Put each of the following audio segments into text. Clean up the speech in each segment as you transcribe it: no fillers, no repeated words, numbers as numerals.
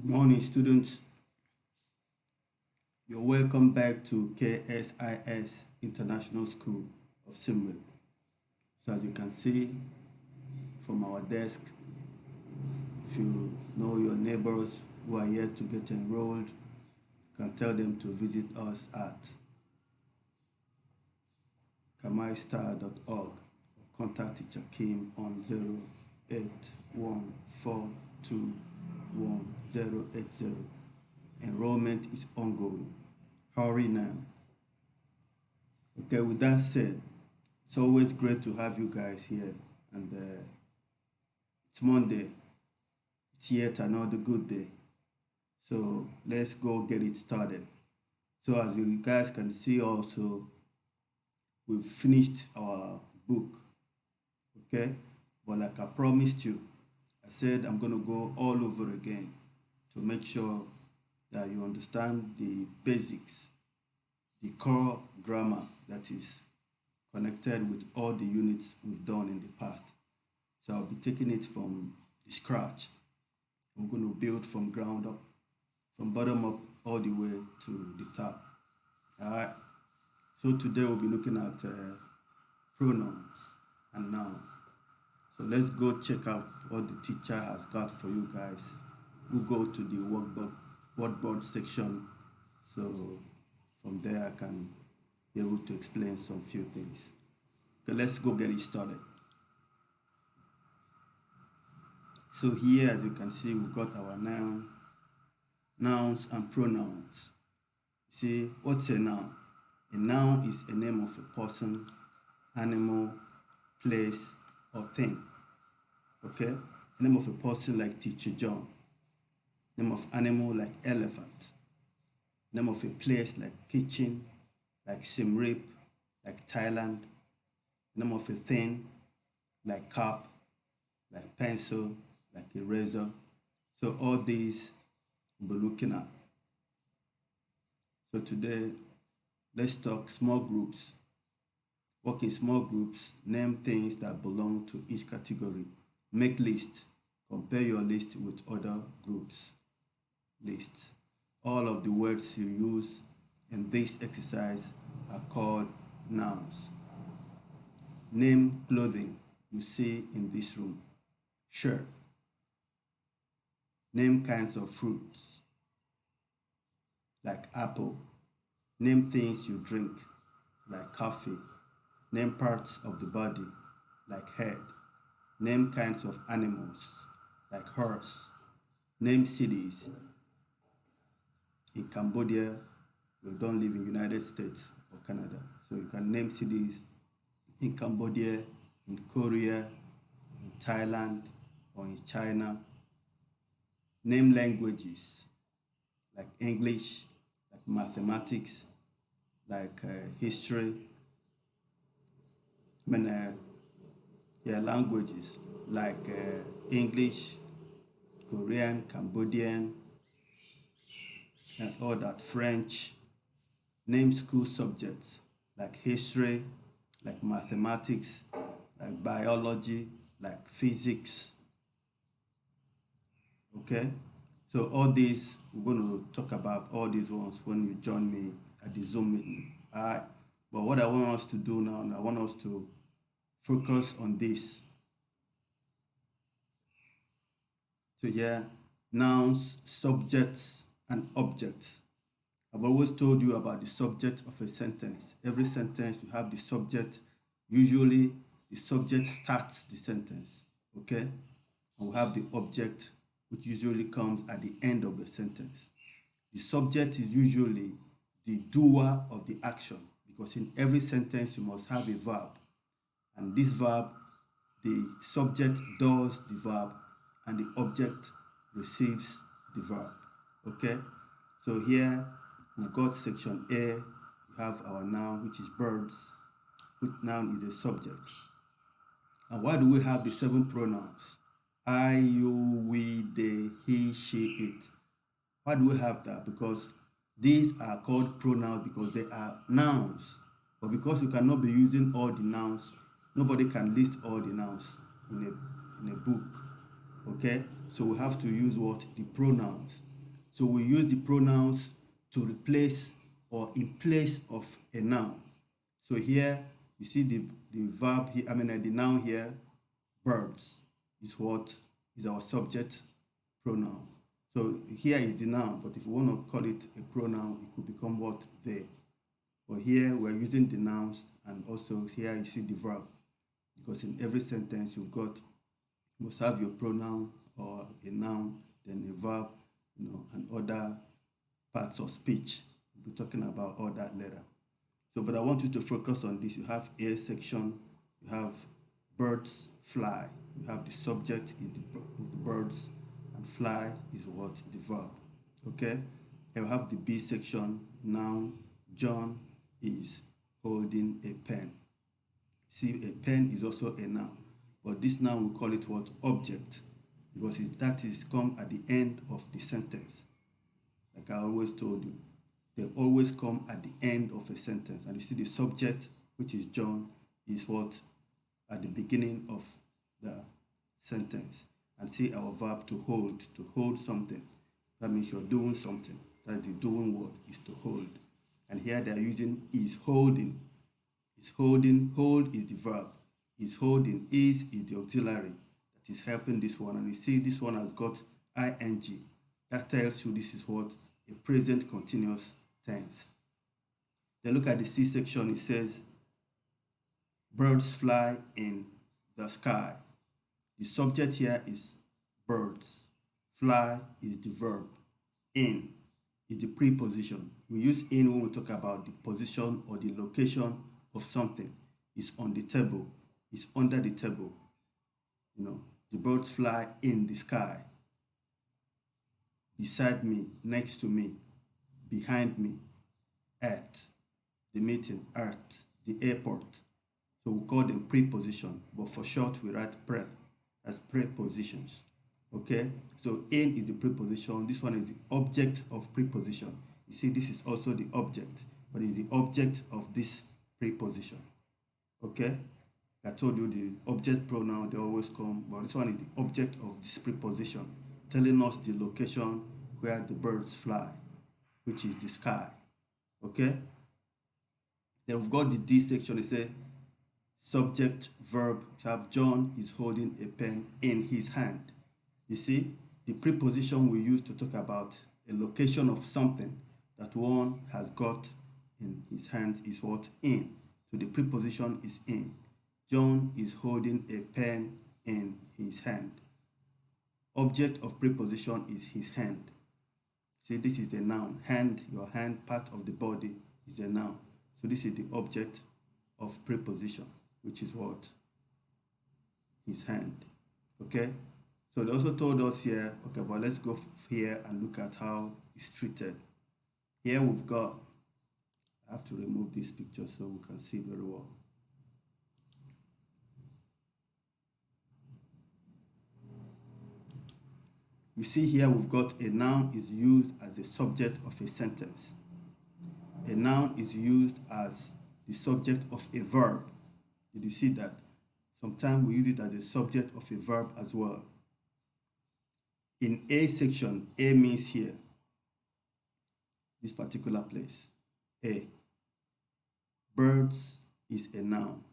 Morning, students. You're welcome back to KSIS International School of Simrit. So, as you can see from our desk, if you know your neighbors who are yet to get enrolled, you can tell them to visit us at kamaistar.org or contact Teacher Kim on 0814211080. Enrollment is ongoing. Hurry now. Okay, with that said, it's always great to have you guys here. And it's Monday. It's yet another good day. So let's go get it started. So as you guys can see also, we've finished our book. Okay? But like I promised you, I said I'm going to go all over again to make sure that you understand the basics, the core grammar that is connected with all the units we've done in the past. So I'll be taking it from the scratch. I'm going to build from ground up, from bottom up all the way to the top. All right. So today we'll be looking at pronouns and nouns. So let's go check out what the teacher has got for you guys. We'll go to the wordboard section. So from there I can be able to explain some few things. Okay, let's go get it started. So here, as you can see, we've got our nouns and pronouns. See, what's a noun? A noun is a name of a person, animal, place, or thing. Okay? A name of a person like Teacher John. Name of animal like elephant. Name of a place like kitchen, like Siem Reap, like Thailand. Name of a thing like cup, like pencil, like eraser. So all these we'll be looking at. So today, let's talk small groups. Work in small groups, name things that belong to each category. Make lists. Compare your list with other groups. Lists. All of the words you use in this exercise are called nouns. Name clothing you see in this room. Shirt. Name kinds of fruits like apple. Name things you drink like coffee. Name parts of the body like head. Name kinds of animals like horse. Name cities. In Cambodia, we don't live in United States or Canada. So you can name cities in Cambodia, in Korea, in Thailand, or in China. Name languages like English, like mathematics, like history. Languages like English, Korean, Cambodian, and all that, French. Name school subjects like history, like mathematics, like biology, like physics. Okay? So all these, we're going to talk about all these ones when you join me at the Zoom meeting. All right? But what I want us to do now, I want us to focus on this. So yeah, nouns, subjects, and objects. I've always told you about the subject of a sentence. Every sentence you have the subject. Usually the subject starts the sentence, okay? And we have the object, which usually comes at the end of the sentence. The subject is usually the doer of the action, because in every sentence you must have a verb. And this verb, the subject does the verb and the object receives the verb. Okay? So here we've got section A. We have our noun, which is birds, which noun is a subject. And why do we have the 7 pronouns? I, you, we, they, he, she, it. Why do we have that? Because these are called pronouns because they are nouns. But because you cannot be using all the nouns, nobody can list all the nouns in a book. Okay? So we have to use what? The pronouns. So we use the pronouns to replace or in place of a noun. So here you see the verb here, the noun here, birds, is what is our subject pronoun. So here is the noun, but if you want to call it a pronoun, it could become what? They. But here we're using the nouns, and also here you see the verb, because in every sentence you must have your pronoun or a noun, then a verb, and other parts of speech. We'll be talking about all that later. So, but I want you to focus on this. You have A section, you have birds fly. You have the subject is the birds, and fly is what? The verb. Okay? And we have the B section, noun. John is holding a pen. See, a pen is also a noun, but this noun we call it what? Object, because that is come at the end of the sentence. Like I always told you, they always come at the end of a sentence. And you see the subject, which is John, is what? At the beginning of the sentence. And see our verb to hold something. That means you're doing something. That's the doing word, is to hold. And here they're using is holding. Is holding, hold is the verb. Is holding, is the auxiliary that is helping this one. And you see this one has got ing. That tells you this is what? A present continuous tense. Then look at the C section. It says, birds fly in the sky. The subject here is birds. Fly is the verb. In is the preposition. We use in when we talk about the position or the location of something. It's on the table. It's under the table. The birds fly in the sky. Beside me, next to me, behind me, at the meeting, at the airport. So we call them preposition, but for short we write prep as prepositions. Okay, so in is the preposition. This one is the object of preposition. You see, this is also the object, but it's the object of this preposition. Okay, I told you the object pronoun, they always come, but this one is the object of this preposition, telling us the location where the birds fly, which is the sky. Okay, then we've got the D section. It says subject verb. To have John is holding a pen in his hand. You see, the preposition we use to talk about a location of something that one has got in his hand is what? In. So the preposition is in. John is holding a pen in his hand. Object of preposition is his hand. See, this is the noun. Hand, your hand, part of the body, is a noun. So this is the object of preposition, which is what? His hand. Okay? So they also told us here, okay, but let's go here and look at how it's treated. Here we've got, I have to remove this picture so we can see very well. You see here we've got a noun is used as a subject of a sentence. A noun is used as the subject of a verb. Did you see that? Sometimes we use it as a subject of a verb as well. In A section, A means here, this particular place, A. Birds is a noun.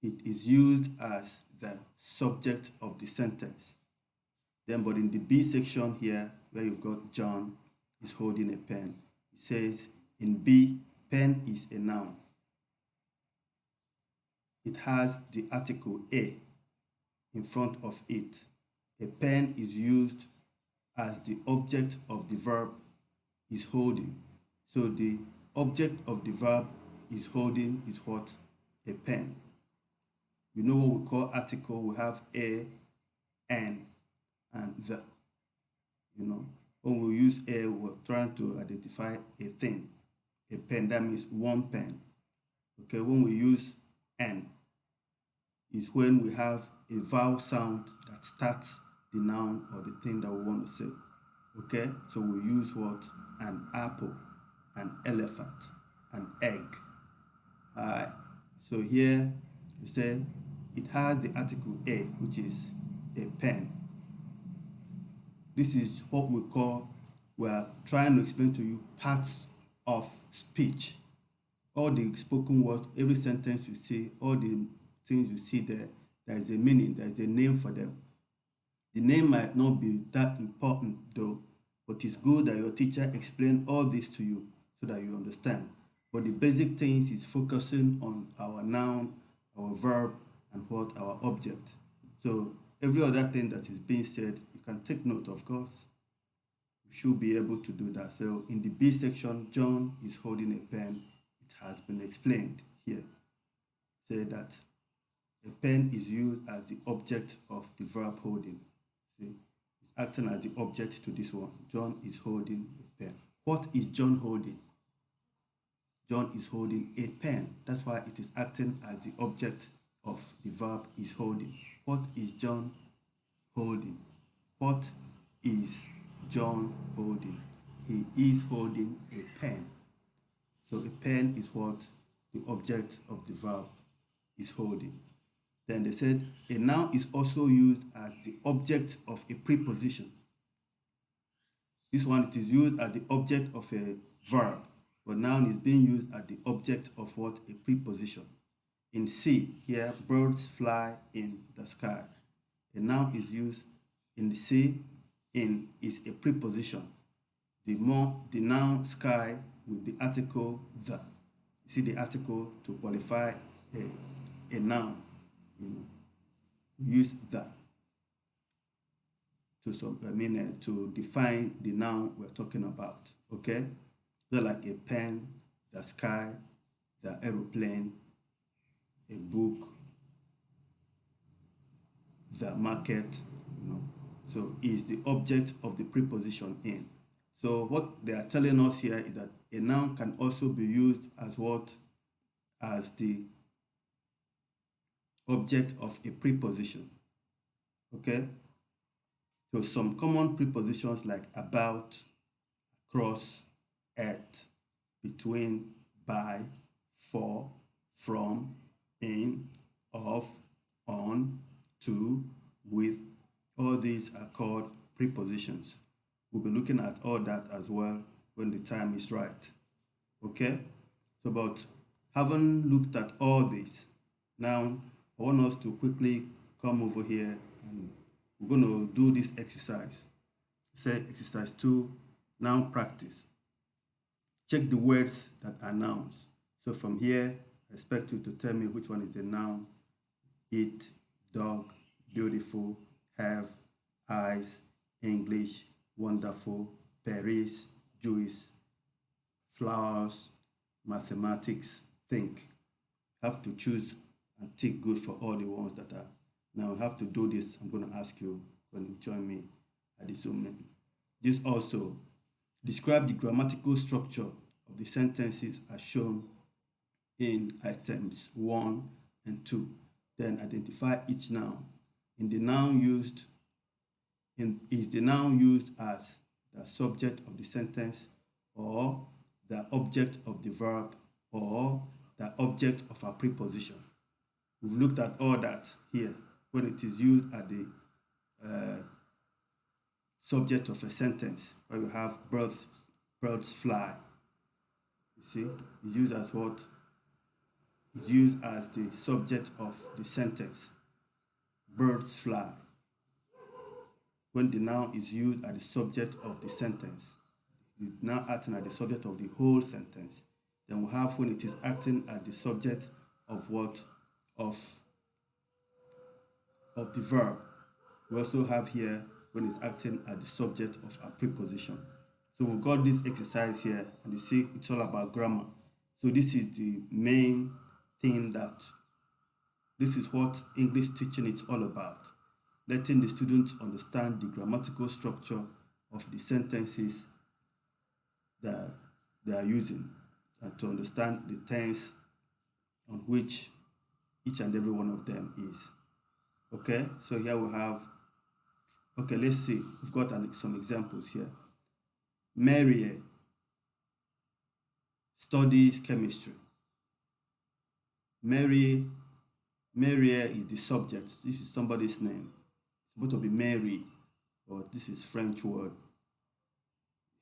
It is used as the subject of the sentence. Then, but in the B section here, where you've got John is holding a pen, it says in B, pen is a noun. It has the article a in front of it. A pen is used as the object of the verb is holding. So the object of the verb is holding is what? A pen. You know what we call article? We have a, an, and the. When we use a, we're trying to identify a thing. A pen, that means one pen. Okay, when we use an, is when we have a vowel sound that starts the noun or the thing that we want to say. Okay, so we use what? An apple, an elephant, an egg. Alright, so here we say it has the article a, which is a pen. This is what we call we are trying to explain to you parts of speech. All the spoken words, every sentence you see, all the things you see there, there is a meaning, there is a name for them. The name might not be that important though, but it's good that your teacher explain all this to you so that you understand. But the basic things is focusing on our noun, our verb, and what our object. So every other thing that is being said, you can take note, of course. You should be able to do that. So in the B section, John is holding a pen. It has been explained here. Say that a pen is used as the object of the verb holding. See, it's acting as the object to this one. John is holding a pen. What is John holding? John is holding a pen. That's why it is acting as the object of the verb is holding. What is John holding? What is John holding? He is holding a pen. So a pen is what the object of the verb is holding. Then they said a noun is also used as the object of a preposition. This one, it is used as the object of a verb, but noun is being used as the object of what? A preposition. In C, here, birds fly in the sky. A noun is used in the C, in is a preposition. The noun sky with the article the. You see the article to qualify a noun. Use the to define the noun we're talking about. Okay, so like a pen, the sky, the aeroplane, a book, the market. So is the object of the preposition in. So what they are telling us here is that a noun can also be used as what? As the object of a preposition. Okay? So some common prepositions like about, across, at, between, by, for, from, in, of, on, to, with, all these are called prepositions. We'll be looking at all that as well when the time is right. Okay? So, but having looked at all this, now I want us to quickly come over here and we're going to do this exercise. Say exercise 2, noun practice. Check the words that are nouns. So from here, I expect you to tell me which one is a noun. Eat, dog, beautiful, have, eyes, English, wonderful, Paris, Jewish, flowers, mathematics, think. Have to choose and tick good for all the ones that are. Now I have to do this. I'm going to ask you when you join me at the Zoom meeting. This also describe the grammatical structure of the sentences as shown in items 1 and 2. Then identify each noun. In the noun used, is the noun used as the subject of the sentence or the object of the verb or the object of a preposition? We've looked at all that here when it is used at the subject of a sentence, where you have birds fly. You see, it's used as what? It's used as the subject of the sentence. Birds fly. When the noun is used as the subject of the sentence, it's now acting as the subject of the whole sentence. Then we have when it is acting as the subject of what? Of the verb. We also have here when it's acting as the subject of a preposition. So we've got this exercise here, and you see it's all about grammar. So this is the main thing this is what English teaching is all about. Letting the students understand the grammatical structure of the sentences that they are using, and to understand the tense on which each and every one of them is. Okay, so here we have, okay, let's see. We've got some examples here. Mary studies chemistry. Mary is the subject. This is somebody's name. It's supposed to be Mary, but this is French word.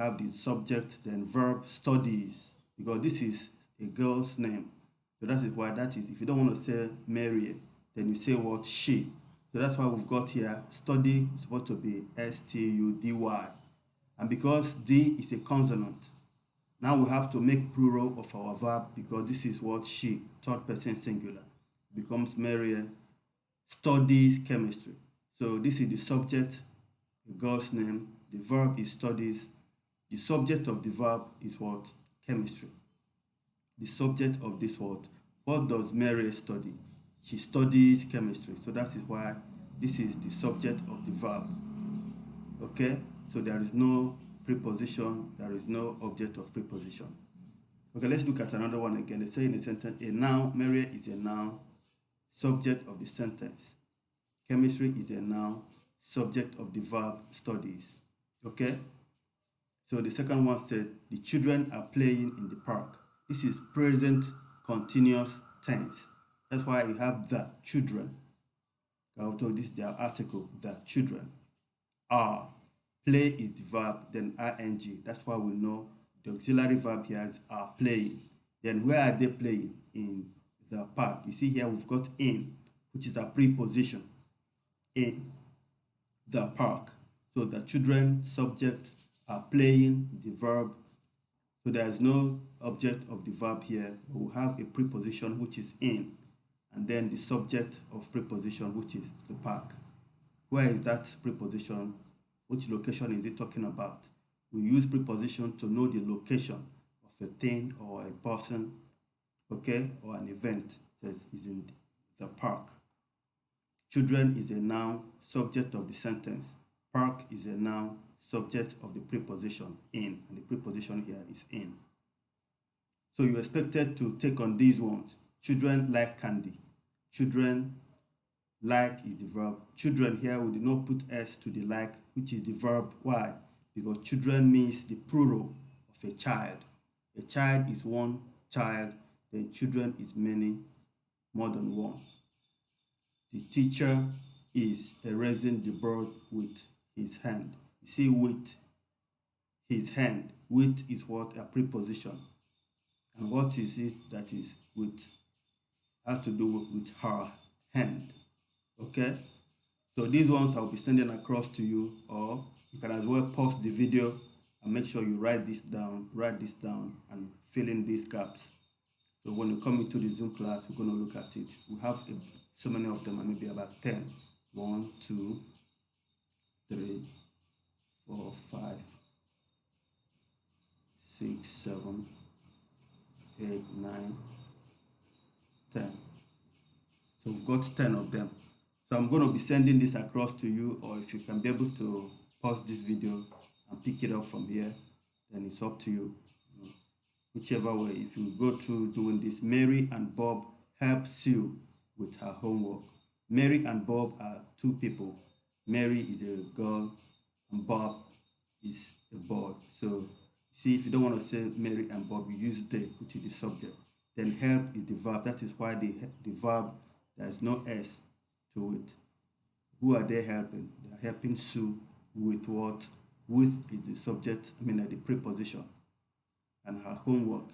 have the subject, then verb, studies, because this is a girl's name. So that is why that is, if you don't want to say Mary, then you say what? She. So that's why we've got here, study is supposed to be S-T-U-D-Y. And because D is a consonant, now we have to make plural of our verb because this is what she, third person singular, becomes Mary studies chemistry. So this is the subject, the girl's name, the verb is studies, the subject of the verb is what? Chemistry. The subject of this word, what does Mary study? She studies chemistry. So that is why this is the subject of the verb. Okay? So there is no preposition, there is no object of preposition. Okay, let's look at another one again. They say in a sentence, a noun, Mary is a noun, subject of the sentence. Chemistry is a noun, subject of the verb studies. Okay? So the second one said, the children are playing in the park. This is present continuous tense. That's why you have the children. Although this is their article, the children are. Play is the verb, then ing. That's why we know the auxiliary verb here is are playing. Then where are they playing? In the park. You see here we've got in, which is a preposition. In the park. So the children, subject, are playing, the verb. So there is no object of the verb here. We'll have a preposition which is in, and then the subject of preposition which is the park. Where is that preposition? Which location is it talking about? We use preposition to know the location of a thing or a person, okay, or an event. It says is in the park. Children is a noun, subject of the sentence. Park is a noun, subject of the preposition in, and the preposition here is in. So you're expected to take on these ones. Children like candy. Children like is the verb. Children here, we did not put S to the like, which is the verb. Why? Because children means the plural of a child. A child is one child, then children is many, more than one. The teacher is erasing the board with his hand. You see, with his hand. With is what? A preposition. And what is it that is with? Has to do with her hand. Okay? So these ones I'll be sending across to you, or you can as well pause the video and make sure you write this down and fill in these gaps. So when you come into the Zoom class, we're going to look at it. We have so many of them, maybe about 10. 1, 2, 3, 4, 5, 6, 7, 8, 9, 10. So we've got 10 of them. So I'm going to be sending this across to you, or if you can be able to pause this video and pick it up from here, then it's up to you. Whichever way, if you go through doing this, Mary and Bob helps you with her homework. Mary and Bob are two people. Mary is a girl and Bob is a boy. So see, if you don't want to say Mary and Bob, you use they, which is the subject. Then help is the verb. That is why the verb, there is no S to it. Who are they helping? They are helping Sue with what? With is the subject, the preposition. And her homework is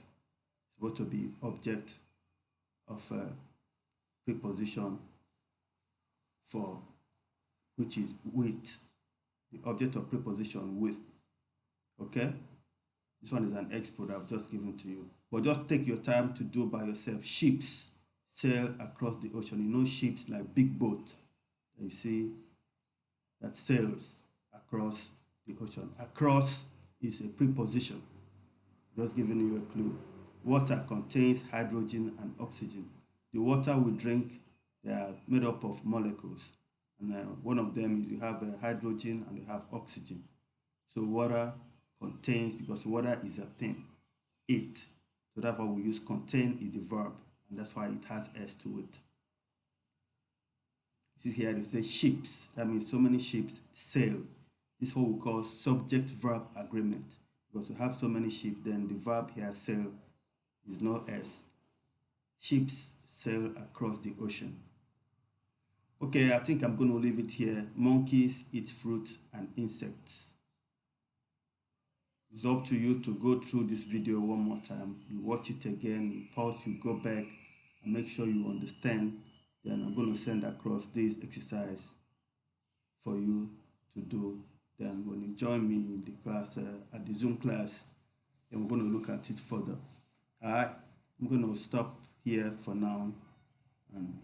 supposed to be object of a preposition for, which is with, the object of preposition with. Okay? This one is an expo that I've just given to you. But just take your time to do by yourself. Ships sail across the ocean. You know ships like big boat that you see that sails across the ocean. Across is a preposition. Just giving you a clue. Water contains hydrogen and oxygen. The water we drink, they are made up of molecules. And one of them is you have hydrogen and you have oxygen. So water contains, because water is a thing. It. So that's why we use contain is the verb. And that's why it has S to it. See here, it says ships. That means so many ships sail. This is what we call subject-verb agreement. Because we have so many ships, then the verb here, sail, is no S. Ships sail across the ocean. Okay, I think I'm going to leave it here. Monkeys eat fruit and insects. It's up to you to go through this video one more time. You watch it again, you pause, you go back, and make sure you understand. Then I'm going to send across this exercise for you to do. Then when you join me in the class, at the Zoom class, then we're going to look at it further. All right, I'm going to stop here for now. And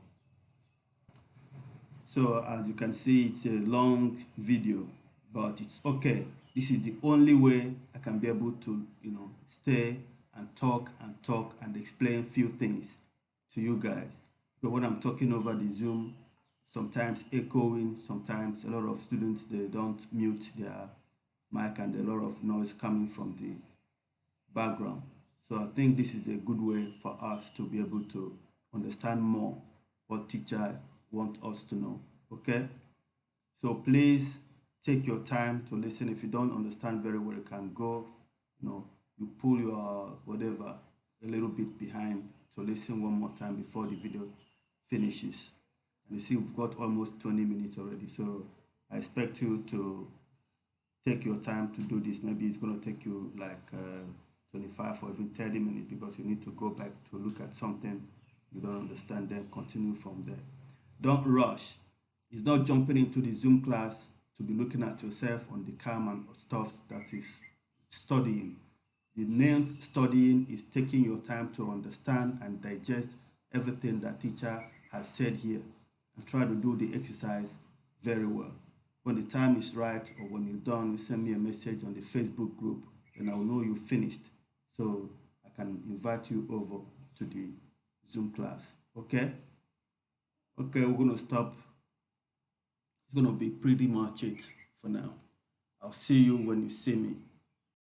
so as you can see, it's a long video, but it's okay. This is the only way I can be able to, stay and talk and explain few things to you guys. But when I'm talking over the Zoom, sometimes echoing, sometimes a lot of students, they don't mute their mic and a lot of noise coming from the background. So I think this is a good way for us to be able to understand more what teacher want us to know. Okay? So please take your time to listen. If you don't understand very well, you can go, you pull your whatever a little bit behind to listen one more time before the video finishes. And you see, we've got almost 20 minutes already. So I expect you to take your time to do this. Maybe it's going to take you like 25 or even 30 minutes because you need to go back to look at something you don't understand, then continue from there. Don't rush. It's not jumping into the Zoom class to be looking at yourself on the cam and stuff that is studying. The main studying is taking your time to understand and digest everything that teacher has said here and try to do the exercise very well. When the time is right or when you're done, you send me a message on the Facebook group, then I'll know you finished. So I can invite you over to the Zoom class. Okay? Okay, we're going to stop. It's going to be pretty much it for now. I'll see you when you see me.